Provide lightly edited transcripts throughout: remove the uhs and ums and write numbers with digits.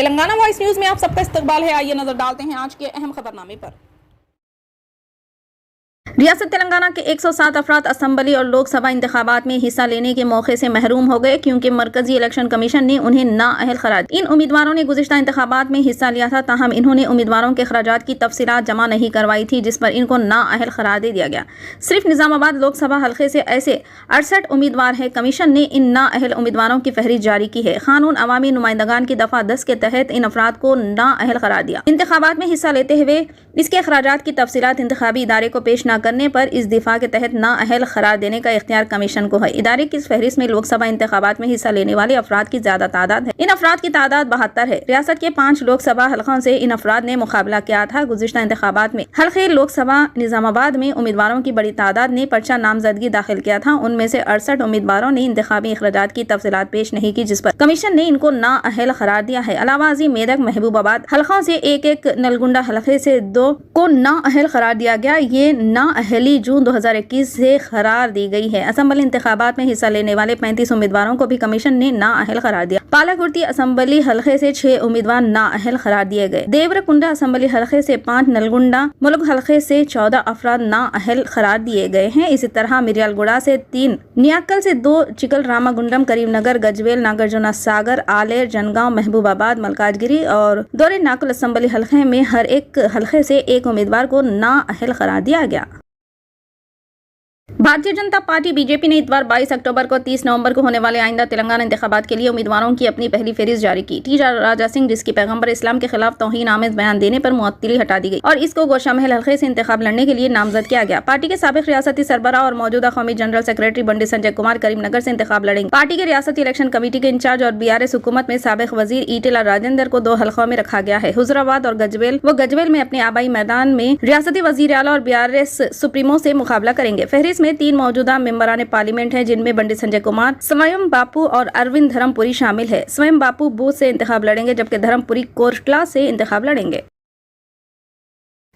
Telangana voice news میں آپ سب کا استقبال ہے. آئیے نظر ڈالتے ہیں آج کے اہم خبرنامے پر. ریاست تلنگانہ کے 107 افراد اسمبلی اور لوک سبھا انتخابات میں حصہ لینے کے موقع سے محروم ہو گئے کیونکہ مرکزی الیکشن کمیشن نے انہیں نااہل قرار دیا. ان امیدواروں نے گزشتہ انتخابات میں حصہ لیا تھا، تاہم انہوں نے امیدواروں کے اخراجات کی تفصیلات جمع نہیں کروائی تھی، جس پر ان کو نااہل قرار دے دیا گیا. صرف نظام آباد لوک سبھا حلقے سے ایسے 68 امیدوار ہیں. کمیشن نے ان نااہل امیدواروں کی فہرست جاری کی ہے. قانون عوامی نمائندگان کی دفعہ 10 کے تحت ان افراد کو نااہل قرار دیا. انتخابات میں حصہ لیتے ہوئے اس کے اخراجات کی تفصیلات انتخابی ادارے کو پیش نہ کرنے پر اس دفاع کے تحت نااہل قرار دینے کا اختیار کمیشن کو ہے. ادارے کی اس فہرست میں لوک سبھا انتخابات میں حصہ لینے والے افراد کی زیادہ تعداد ہے. ان افراد کی تعداد 72 ہے. ریاست کے 5 لوک سبھا حلقوں سے ان افراد نے مقابلہ کیا تھا. گزشتہ انتخابات میں حلقے لوک سبھا نظام آباد میں امیدواروں کی بڑی تعداد نے پرچہ نامزدگی داخل کیا تھا. ان میں سے 68 امیدواروں نے انتخابی اخراجات کی تفصیلات پیش نہیں کی، جس پر کمیشن نے ان کو نااہل قرار دیا ہے. علاوہ ازیں میدک محبوب آباد حلقوں سے ایک نلگنڈا حلقے سے 2 کو نااہل قرار دیا گیا. یہ نااہلی جون 2021 سے قرار دی گئی ہے. اسمبلی انتخابات میں حصہ لینے والے 35 امیدواروں کو بھی کمیشن نے نااہل قرار دیا. پالاکرتی اسمبلی حلقے سے 6 امیدوار نااہل قرار دیے گئے. دیورکنڈا اسمبلی حلقے سے 5، نلگنڈا ملک حلقے سے 14 افراد نااہل قرار دیے گئے ہیں. اسی طرح مریال گوڑا سے 3، نیاکل سے 2، چکل راما گنڈم، کریم نگر، گجویل، ناگرجنا ساگر، آلیر، جنگاؤں، محبوب آباد، ملکاج گری اور دورے ناکل اسمبلی حلقے میں ہر ایک حلقے سے 1 امیدوار کو نااہل قرار دیا گیا. Bharatiya Janata party B J پی نے اتوار 22 اکتوبر کو 30 نومبر کو ہونے والے آئندہ تلنگانہ انتخابات کے لیے امیدواروں کی اپنی پہلی فہرست جاری کی. ٹی راجا سنگھ، جس کی پیغمبر اسلام کے خلاف توہین آمیز بیان دینے پر معطلی ہٹا دی گئی اور اس کو گوشہ محل حلقے سے انتخاب لڑنے کے لیے نامزد کیا گیا. پارٹی کے سابق ریاستی سربراہ اور موجودہ قومی جنرل سیکریٹری بنڈی سنجے کمار کریم نگر سے انتخاب لڑیں گے. پارٹی کے ریاستی الیکشن کمیٹی کے انچارج اور BRS حکومت میں سابق وزیر ایٹلا راجندر کو 2 حلقوں میں رکھا گیا ہے. حضرآباد اور گجویل میں اپنے آبائی میدان میں ریاستی وزیر اعلیٰ اور BRS سپریمو سے مقابلہ کریں گے. فہرست میں 3 موجودہ ممبران پارلیمنٹ ہیں، جن میں بنڈی سنجے کمار، سویم باپو اور اروند دھرم پوری شامل ہے. سویم باپو بوتھ سے انتخاب لڑیں گے، جبکہ دھرم پوری کورٹلا سے انتخاب لڑیں گے.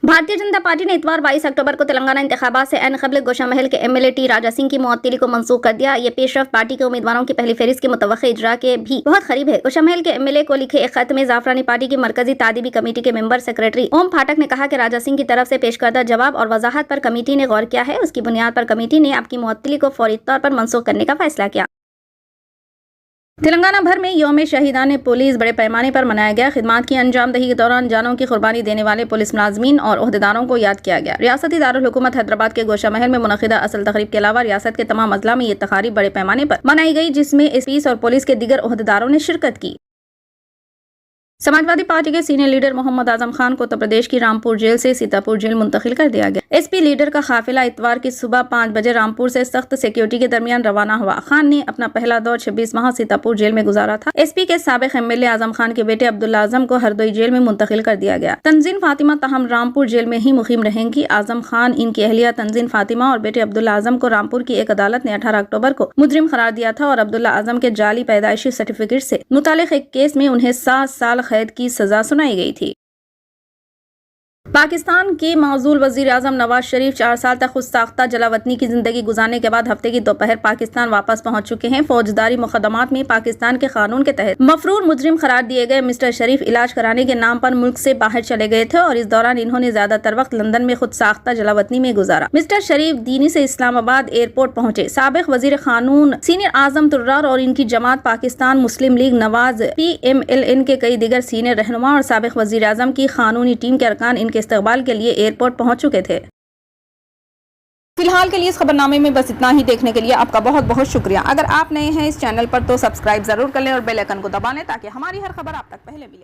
بھارتیہ جنتا پارٹی نے اتوار 22 اکتوبر کو تلنگانہ انتخابات سے عین قبل گوشہ محل کے MLA ٹی راجا سنگھ کی معطلی کو منسوخ کر دیا. یہ پیش رفت پارٹی کے امیدواروں کی پہلی فہرست کے متوقع اجرا کے بھی بہت قریب ہے. گوشہ محل کے MLA کو لکھے ایک خط میں زعفرانی پارٹی کی مرکزی تعدیبی کمیٹی کے ممبر سیکریٹری اوم پھاٹک نے کہا کہ راجا سنگھ کی طرف سے پیش کردہ جواب اور وضاحت پر کمیٹی نے غور کیا ہے. اس کی بنیاد پر کمیٹی نے آپ کی معطلی کو فوری طور پر منسوخ کرنے کا فیصلہ کیا. تلنگانہ بھر میں یوم شہیدان پولیس بڑے پیمانے پر منایا گیا. خدمات کی انجام دہی کے دوران جانوں کی قربانی دینے والے پولیس ملازمین اور عہدیداروں کو یاد کیا گیا. ریاستی دارالحکومت حیدرآباد کے گوشہ محل میں منعقدہ اصل تقریب کے علاوہ ریاست کے تمام اضلاع میں یہ تقاریب بڑے پیمانے پر منائی گئی، جس میں SPs اور پولیس کے دیگر عہدیداروں نے شرکت کی. سماجوادی پارٹی کے سینئر لیڈر محمد اعظم خان کو اتر پردیش کی رامپور جیل سے سیتاپور جیل منتقل کر دیا گیا. SP لیڈر کا قافلہ اتوار کی صبح 5 بجے رامپور سے سخت سیکیورٹی کے درمیان روانہ ہوا. خان نے اپنا پہلا دور 26 ماہ سیتاپور جیل میں گزارا تھا. SP کے سابق MLA اعظم خان کے بیٹے عبداللہ اعظم کو ہردوئی جیل میں منتقل کر دیا گیا. تنزین فاطمہ تاہم رامپور جیل میں ہی مقیم رہیں گی. اعظم خان، ان کی اہلیہ تنزین فاطمہ اور بیٹے عبداللہ اعظم کو رامپور کی ایک عدالت نے 18 اکتوبر کو مجرم قرار دیا تھا اور عبداللہ اعظم کے جعلی پیدائشی سرٹیفکیٹ سے متعلق ایک کیس میں انہیں 7 سال قید کی سزا سنائی گئی تھی. پاکستان کے معزول وزیر اعظم نواز شریف 4 سال تک خود ساختہ جلا وطنی کی زندگی گزارنے کے بعد ہفتے کی دوپہر پاکستان واپس پہنچ چکے ہیں. فوجداری مقدمات میں پاکستان کے قانون کے تحت مفرور مجرم قرار دیے گئے مسٹر شریف علاج کرانے کے نام پر ملک سے باہر چلے گئے تھے اور اس دوران انہوں نے زیادہ تر وقت لندن میں خود ساختہ جلا وطنی میں گزارا. مسٹر شریف دینی سے اسلام آباد ایئرپورٹ پہنچے. سابق وزیر قانون سینئر اعظم طرار اور ان کی جماعت پاکستان مسلم لیگ نواز PMLN کے کئی دیگر سینئر رہنما اور سابق وزیر اعظم کی قانونی ٹیم کے ارکان ان کے استقبال کے لیے ایئرپورٹ پہنچ چکے تھے. فی الحال کے لیے اس خبرنامے میں بس اتنا ہی. دیکھنے کے لیے آپ کا بہت بہت شکریہ. اگر آپ نئے ہیں اس چینل پر تو سبسکرائب ضرور کر لیں اور بیل آئیکن کو دبا لیں تاکہ ہماری ہر خبر آپ تک پہلے ملے.